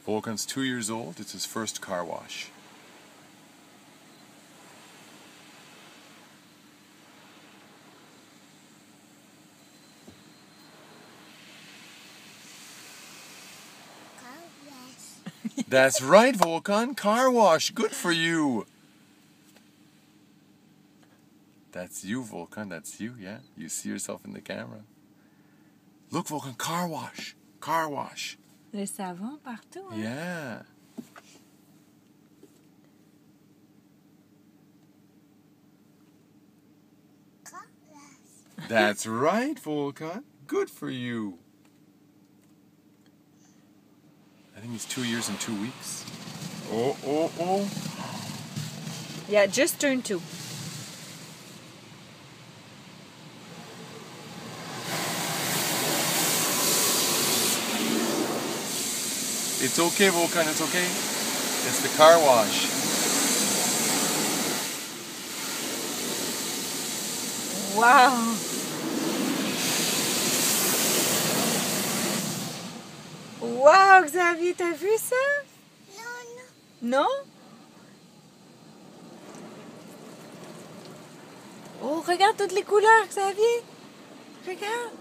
Volkan's 2 years old. It's his first car wash. That's right, Volkan. Car wash. Good for you. That's you, Volkan. That's you, yeah. You see yourself in the camera. Look, Volkan, car wash. Car wash. Le savon partout, hein? Yeah. That's right, Volkan. Good for you. I think he's 2 years and 2 weeks. Oh, oh, oh. Yeah, just turned 2. It's okay, Volkan, it's okay. It's the car wash. Wow! Wow, Xavier, t'as vu ça? Non. Non? Oh, regarde toutes les couleurs, Xavier. Regarde.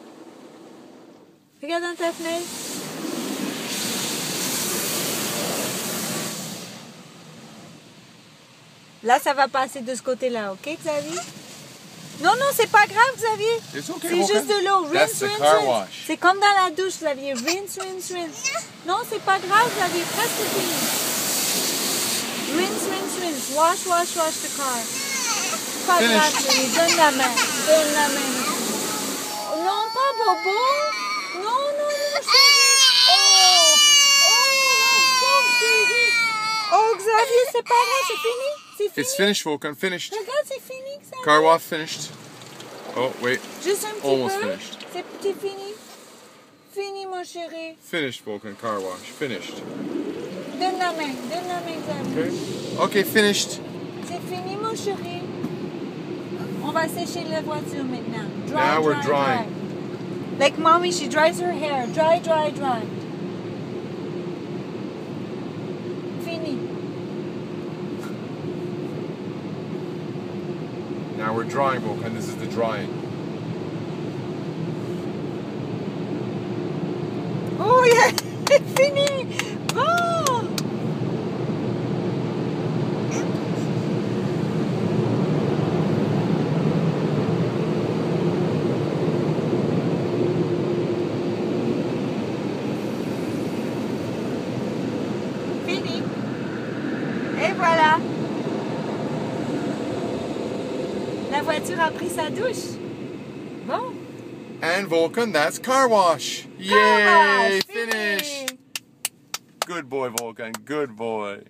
Regarde dans ta fenêtre. Là, ça va passer de ce côté-là, ok, Xavier? Non, non, c'est pas grave, Xavier. Okay, c'est juste de l'eau. That's Rinse, the car rinse. wash. C'est comme dans la douche, Xavier. Rinse, rinse, rinse. Non, c'est pas grave, Xavier. Presque fini. Rinse, rinse, rinse. Wash, wash, wash the car. Pas grave, Xavier. Donne la main. Donne la main. Oh, non, pas Bobo. Non, non, non, chérie. Oh, oh, chérie. Oh, Xavier, c'est pas grave, c'est fini. C'est fini. It's finished, Volkan. Finished. Regarde, c'est fini, Xavier. Car wash finished. Oh, wait. Juste un petit Almost peu. finished. C'est fini. Fini, mon chéri. Finished, Volkan. Car wash. Finished. Donne la main, Xavier. Okay. Okay, finished. C'est fini, mon chéri. On va sécher la voiture maintenant. Dry, Now we're dry, drying. dry. Like mommy, she dries her hair. Dry, dry, dry. Fini. Now we're drying, Volkan. This is the drying. Oh, yeah. Fini. Oh. Fini. Et voilà. La voiture a pris sa douche. Bon. And Volkan, that's car wash. Car wash, Yay! fini. Finish. Good boy, Volkan. Good boy.